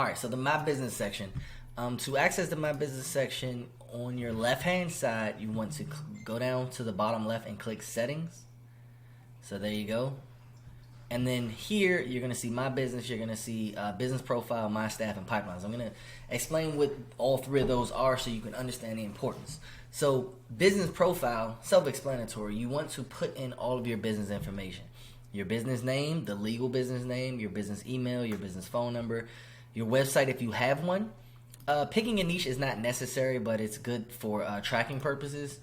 All right, so the My Business section. To access the My Business section, on your left-hand side, you want to go down to the bottom left and click Settings. So there you go. And then here, you're going to see My Business. You're going to see Business Profile, My Staff, and Pipelines. I'm going to explain what all three of those are so you can understand the importance. So Business Profile, self-explanatory. You want to put in all of your business information. Your business name, the legal business name, your business email, your business phone number, your website if you have one. Picking a niche is not necessary, but it's good for tracking purposes.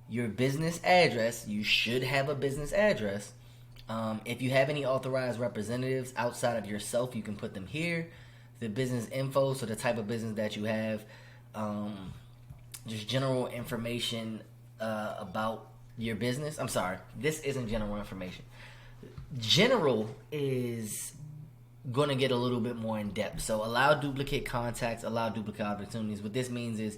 Your business address, you should have a business address. If you have any authorized representatives outside of yourself, you can put them here. The business info, so the type of business that you have. Just general information about your business. I'm sorry, this isn't general information. General is going to get a little bit more in depth. So allow duplicate contacts, allow duplicate opportunities. What this means is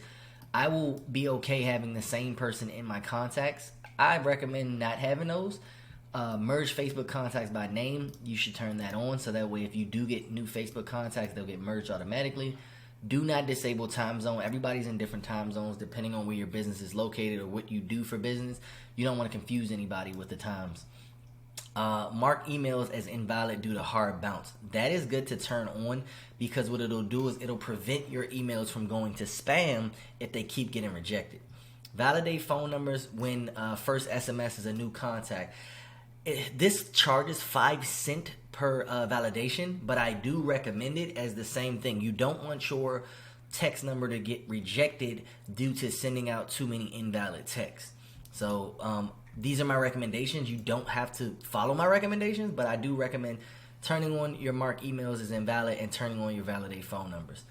I will be okay having the same person in my contacts. I recommend not having those. Merge Facebook contacts by name. You should turn that on so that way if you do get new Facebook contacts, they'll get merged automatically. Do not disable time zone. Everybody's in different time zones depending on where your business is located or what you do for business. You don't want to confuse anybody with the times. Mark emails as invalid due to hard bounce. That is good to turn on because what it'll do is it'll prevent your emails from going to spam if they keep getting rejected. Validate phone numbers when first SMS is a new contact. This charges 5 cents per validation, but I do recommend it as the same thing. You don't want your text number to get rejected due to sending out too many invalid texts. So these are my recommendations. You don't have to follow my recommendations, but I do recommend turning on your mark emails as invalid and turning on your validate phone numbers.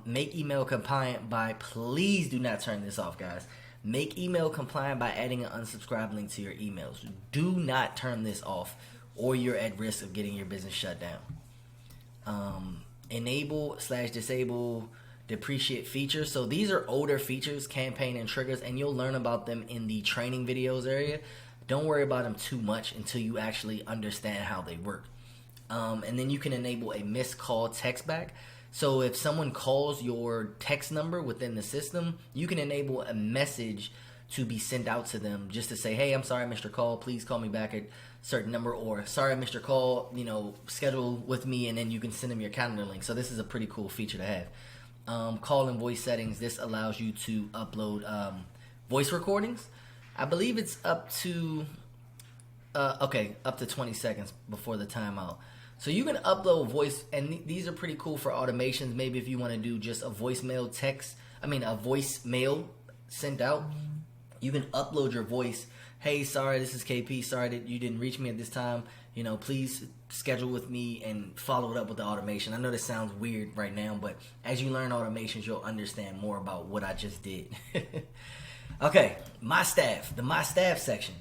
Make email compliant by, please do not turn this off, guys. Make email compliant by adding an unsubscribe link to your emails. Do not turn this off or you're at risk of getting your business shut down. Enable/disable depreciate features. So these are older features, campaign and triggers, and you'll learn about them in the training videos area. Don't worry about them too much until you actually understand how they work. And then you can enable a missed call text back. So if someone calls your text number within the system, you can enable a message to be sent out to them just to say, hey, I'm sorry I missed your call. Please call me back at a certain number, or sorry I missed your call, schedule with me, and then you can send them your calendar link. So this is a pretty cool feature to have. Call and voice settings. This allows you to upload voice recordings. I believe it's up to 20 seconds before the timeout. So you can upload voice, and these are pretty cool for automations. Maybe if you want to do just a voicemail sent out, you can upload your voice. Hey, sorry, this is KP. Sorry that you didn't reach me at this time. Please schedule with me and follow it up with the automation. I know this sounds weird right now, but as you learn automations, you'll understand more about what I just did. Okay, My Staff, the My Staff section.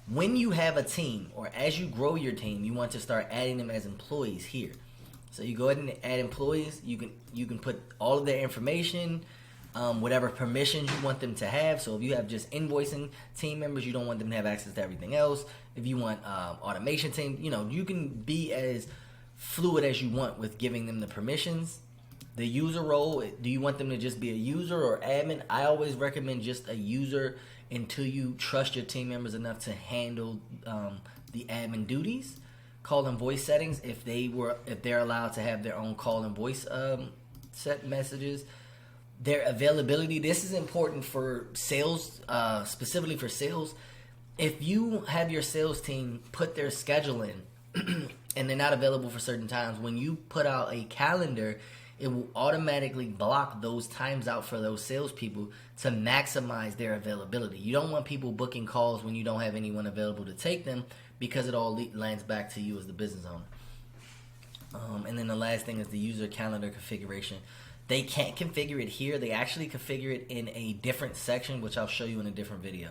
When you have a team or as you grow your team, you want to start adding them as employees here. So you go ahead and add employees. You can put all of their information, whatever permissions you want them to have. So if you have just invoicing team members, you don't want them to have access to everything else. If you want automation team, you can be as fluid as you want with giving them the permissions. The user role, do you want them to just be a user or admin? I always recommend just a user until you trust your team members enough to handle the admin duties. Call and voice settings, if they're allowed to have their own call and voice set messages. Their availability, this is important for sales, specifically for sales. If you have your sales team put their schedule in and they're not available for certain times, when you put out a calendar, it will automatically block those times out for those salespeople to maximize their availability. You don't want people booking calls when you don't have anyone available to take them, because it all lands back to you as the business owner. And then the last thing is the user calendar configuration. They can't configure it here. They actually configure it in a different section, which I'll show you in a different video.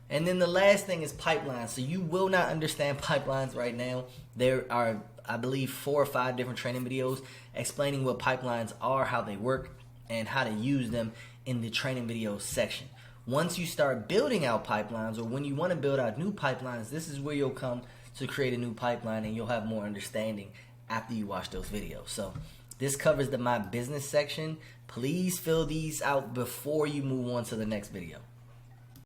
And then the last thing is pipelines. So you will not understand pipelines right now. There are, I believe, 4 or 5 different training videos explaining what pipelines are, how they work, and how to use them in the training video section. Once you start building out pipelines, or when you want to build out new pipelines, this is where you'll come to create a new pipeline, and you'll have more understanding after you watch those videos. So this covers the My Business section. Please fill these out before you move on to the next video.